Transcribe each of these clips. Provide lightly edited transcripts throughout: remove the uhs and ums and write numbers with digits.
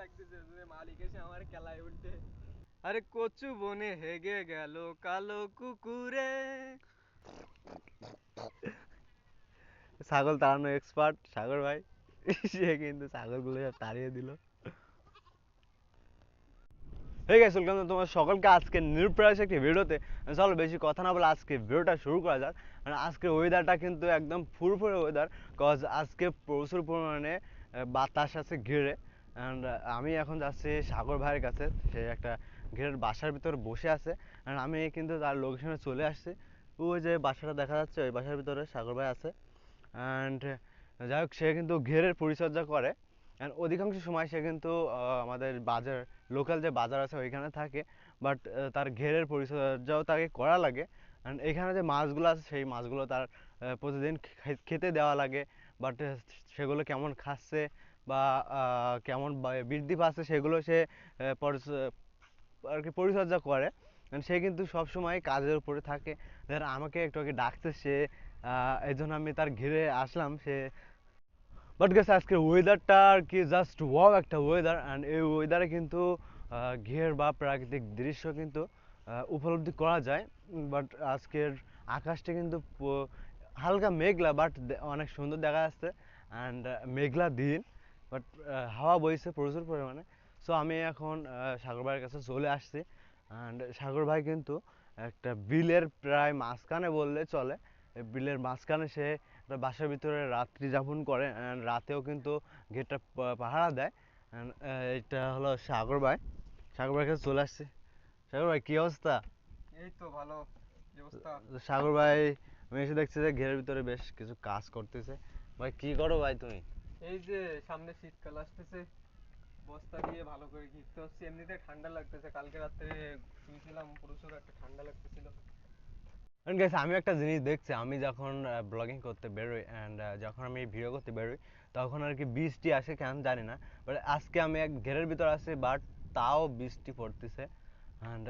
লাগতেছে যে মালিক এসে আমার কেলায় উল্টে। আরে কচু বনে হেগে গেল কালো কুকুরে। ছাগল তাড়ানো এক্সপার্ট সাগর ভাই। সে কিন্তু ছাগলগুলো সব তাড়িয়ে দিল। হে গাইস, ওয়েলকাম তোমার সকলকে আজকে নিরপ্রাস একটি ভিডিওতে। চলো বেশি কথা না বলে আজকে ভিডিওটা শুরু করা যাক। মানে আজকে ওয়েদারটা কিন্তু একদম ফুরফুরে ওয়েদার, কজ আজকে প্রচুর পরিমাণে বাতাস আছে ঘিরে। অ্যান্ড আমি এখন যাচ্ছি সাগর ভাইয়ের কাছে, সে একটা ঘেরের বাসার ভিতরে বসে আছে। অ্যান্ড আমি কিন্তু তার লোকেশনে চলে আসছি। ওই যে বাসাটা দেখা যাচ্ছে, ওই বাসার ভিতরে সাগর ভাই আছে। অ্যান্ড যাই হোক, সে কিন্তু ঘেরের পরিচর্যা করে। অ্যান্ড অধিকাংশ সময় সে কিন্তু আমাদের বাজার, লোকাল যে বাজার আছে ওইখানে থাকে। বাট তার ঘেরের পরিচর্যাও তাকে করা লাগে। অ্যান্ড এখানে যে মাছগুলো আছে সেই মাছগুলো তার প্রতিদিন খেতে দেওয়া লাগে। বাট সেগুলো কেমন খাচ্ছে বা কেমন বৃদ্ধি পাচ্ছে সেগুলো সে আর কি পরিচর্যা করে। সে কিন্তু সবসময় কাজের উপরে থাকে। আমাকে একটু আগে ডাকছে সে, এই জন্য আমি তার ঘিরে আসলাম। সে বাট গেছে আজকের ওয়েদারটা আর কি জাস্ট ওয়াও একটা ওয়েদার। অ্যান্ড এই ওয়েদারে কিন্তু ঘের বা প্রাকৃতিক দৃশ্য কিন্তু উপলব্ধি করা যায়। বাট আজকের আকাশটা কিন্তু হালকা মেঘলা, বাট অনেক সুন্দর দেখা যাচ্ছে। অ্যান্ড মেঘলা দিন, বাট হাওয়া বইছে প্রচুর পরিমাণে। সো আমি এখন সাগর ভাইয়ের কাছে চলে আসছি। অ্যান্ড সাগর ভাই কিন্তু একটা বিলের প্রায় মাঝখানে বললে চলে। এই বিলের মাঝখানে সে একটা বাসার ভিতরে রাত্রি যাপন করে। অ্যান্ড রাতেও কিন্তু গেটটা পাহারা দেয়। অ্যান্ড এটা হলো সাগর ভাই। সাগর ভাইয়ের কাছে চলে আসছি। সাগর ভাই, কি অবস্থা? এই তো ভালো। কি অবস্থা? সাগর ভাই, আমি এসে দেখছি যে ঘেরের ভিতরে বেশ কিছু কাজ করতেছে। ভাই, কি করো ভাই তুমি? এই যে সামনে শীতকাল আসতেছে, বস্তা দিয়ে ভালো করে ঘিরতে হচ্ছে। এমনিতে ঠান্ডা লাগতেছে, কালকে রাত্রে শুয়েছিলাম, প্রচুর একটা ঠান্ডা লাগতেছিল। And guys, আমি একটা জিনিস দেখছি, আমি যখন ব্লগিং করতে বেরোই অ্যান্ড যখন আমি ভিডিও করতে বেরোই, তখন আর কি বৃষ্টি আসে কেন জানি না। বাট আজকে আমি এক ঘেরের ভিতর আছি, বাট তাও বৃষ্টি পড়তেছে। অ্যান্ড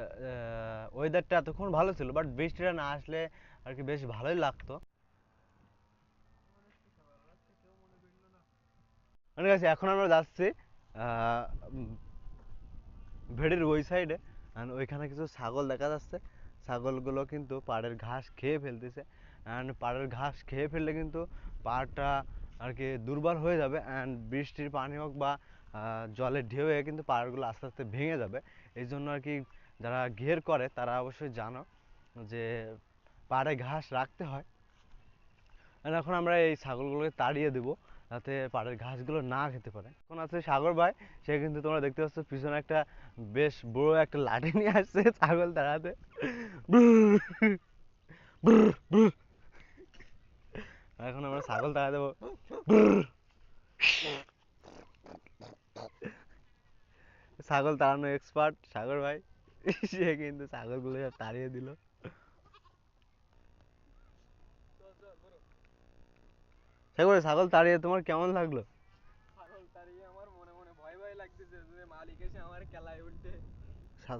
ওয়েদারটা এতক্ষণ ভালো ছিল, বাট বৃষ্টিটা না আসলে আর কি বেশ ভালোই লাগতো। And guys, এখন আমরা যাচ্ছি আহ, উম, ভেড়ির ওই সাইডে। অ্যান্ড ওইখানে কিছু ছাগল দেখা যাচ্ছে। ছাগলগুলো কিন্তু পাড়ের ঘাস খেয়ে ফেলতেছে। অ্যান্ড পাড়ের ঘাস খেয়ে ফেললে কিন্তু পাড়টা আর কি দুর্বল হয়ে যাবে। অ্যান্ড বৃষ্টির পানি হোক বা জলের ঢেউয়ে কিন্তু পাড়গুলো আস্তে আস্তে ভেঙে যাবে। এই জন্য আর কি যারা ঘের করে তারা অবশ্যই জানো যে পাড়ে ঘাস রাখতে হয়। আর এখন আমরা এই ছাগলগুলোকে তাড়িয়ে দেবো যাতে পাড়ের ঘাসগুলো না খেতে পারে। এখন আছে সাগর ভাই, সে কিন্তু তোমরা দেখতে পাচ্ছ পিছনে একটা বেশ বড় একটা লাঠি নিয়ে আসছে ছাগল তাড়াতে। এখন আমরা ছাগল তাড়া দেবো। ছাগল তাড়ানো এক্সপার্ট সাগর ভাই। সে কিন্তু ছাগলগুলো সব তাড়িয়ে দিল। চল চল বড়। সাগর, ছাগল তাড়িয়ে তোমার কেমন লাগলো? ছাগল তাড়িয়ে আমার মনে মনে ভয় ভয় লাগতেছে যে মালিক এসে আমার কেলায় উল্টে।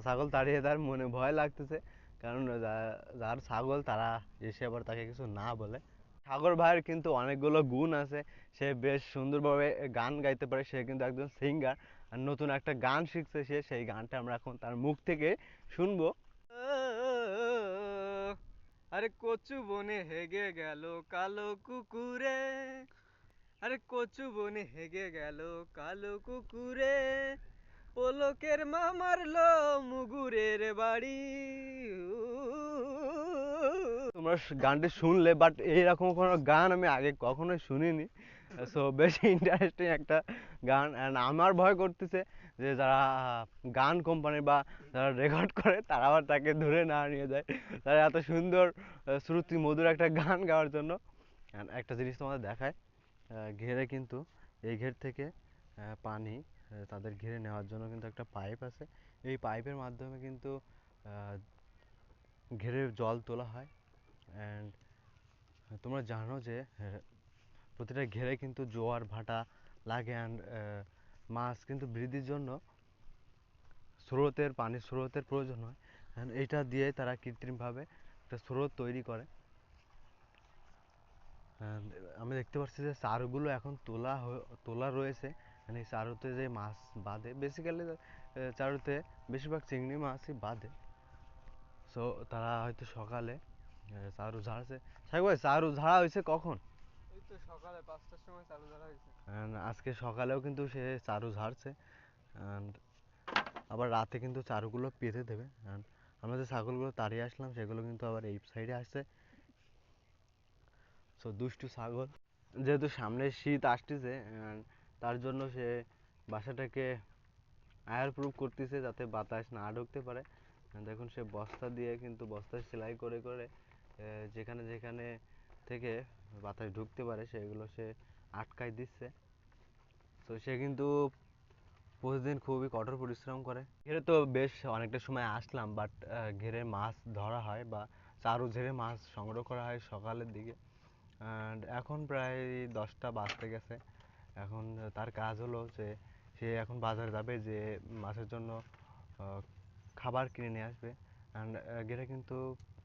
ছাগল তাড়িয়ে তার মনে ভয় লাগতেছে, কারণ যার ছাগল তারা এসে আবার তাকে কিছু না বলে। সাগর ভাইয়ের কিন্তু অনেকগুলো গুণ আছে। সে বেশ সুন্দরভাবে গান গাইতে পারে, সে কিন্তু একজন সিঙ্গার। আর নতুন একটা গান শিখছে সে, সেই গানটা আমরা এখন তার মুখ থেকে শুনবো। আরে কচু বনে হেগে গেল কালো কুকুরে। আরে কচু বনে হেগে গেল কালো কুকুরে। পলকের মা মারলো মুগুরের বাড়ি। তোমরা গানটি শুনলে, বাট এইরকম কোনো গান আমি আগে কখনোই শুনিনি। সো বেশ ইন্টারেস্টিং একটা গান। অ্যান্ড আমার ভয় করতেছে যে যারা গান কোম্পানি বা যারা রেকর্ড করে তারা আবার তাকে ধরে না নিয়ে যায়, তারা এত সুন্দর শ্রুতি মধুর একটা গান গাওয়ার জন্য। And একটা জিনিস তোমাদের দেখায়, ঘেরে কিন্তু এই ঘের থেকে পানি তাদের ঘিরে নেওয়ার জন্য কিন্তু একটা পাইপ আছে। এই পাইপের মাধ্যমে কিন্তু ঘেরের জল তোলা হয়। অ্যান্ড তোমরা জানো যে প্রতিটা ঘেরে কিন্তু জোয়ার ভাটা লাগে। অ্যান্ড মাছ কিন্তু বৃদ্ধির জন্য স্রোতের পানি স্রোতের প্রয়োজন হয়। অ্যান্ড এইটা দিয়ে তারা কৃত্রিমভাবে একটা স্রোত তৈরি করে। And আমি দেখতে পাচ্ছি যে চারগুলো এখন তোলা রয়েছে। মানে চারুতে যে মাছ বাঁধে বেসিক্যালি চারুতে বেশিরভাগ চিংড়ি মাছই বাঁধে। সো তারা হয়তো সকালে চারু ঝাড়ছে। সাহেব ভাই চারু ঝাড়া হয়েছে কখন? এই তো সকালে 5টার সময় চালু ধরা হয়েছে। And আজকে সকালেও কিন্তু সে চারু ঝাড়ছে। And আবার রাতে কিন্তু চারুগুলো পেতে দেবে। And আমরা যে ছাগলগুলো তাড়িয়ে আসলাম সেগুলো কিন্তু আবার এই সাইডে আসছে। সো দুষ্টু ছাগল। যেহেতু সামনে শীত আসতেছে তার জন্য সে বাসাটাকে আয়ার প্রুফ করতেছে যাতে বাতাস না ঢুকতে পারে। দেখুন সে বস্তা দিয়ে কিন্তু বস্তা সেলাই করে করে যেখানে যেখানে থেকে বাতাস ঢুকতে পারে সেগুলো সে আটকায় দিচ্ছে। তো সে কিন্তু প্রতিদিন খুবই কঠোর পরিশ্রম করে। ঘেরে তো বেশ অনেকটা সময় আসলাম, বাট ঘেরে মাছ ধরা হয় বা চারু ঝেড়ে মাছ সংগ্রহ করা হয় সকালের দিকে। অ্যান্ড এখন প্রায় 10টা বাজতে গেছে। এখন তার কাজ হলো যে সে এখন বাজারে যাবে, যে মাছের জন্য খাবার কিনে নিয়ে আসবে। অ্যান্ড ঘেরে কিন্তু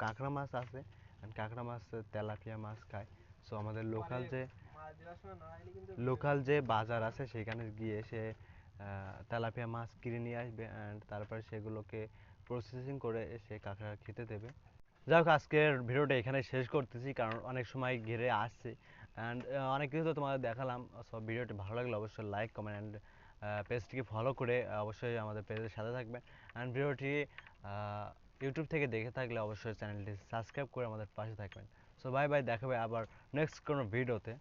কাঁকড়া মাছ আছে, অ্যান্ড কাঁকড়া মাছ তেলাপিয়া মাছ খায়। সো আমাদের লোকাল যে মাছ দেওয়ার সময় না এলে কিন্তু লোকাল যে বাজার আছে সেখানে গিয়ে সে তেলাপিয়া মাছ কিনে নিয়ে আসবে, অ্যান্ড তারপরে সেগুলোকে প্রসেসিং করে সে কাঁকড়া খেতে দেবে। যাই হোক, আজকের ভিডিওটা এখানে শেষ করতেছি কারণ অনেক সময় ঘিরে আসছে। অ্যান্ড অনেক কিছু তো তোমাদের দেখালাম। সব ভিডিওটি ভালো লাগলে অবশ্যই লাইক কমেন্ট অ্যান্ড পেজটিকে ফলো করে অবশ্যই আমাদের পেজের সাথে থাকবেন। অ্যান্ড ভিডিওটি ইউটিউব থেকে দেখে থাকলে অবশ্যই চ্যানেলটি সাবস্ক্রাইব করে আমাদের পাশে থাকবেন। সো বাই বাই, দেখাবে আবার নেক্সট কোনো ভিডিওতে।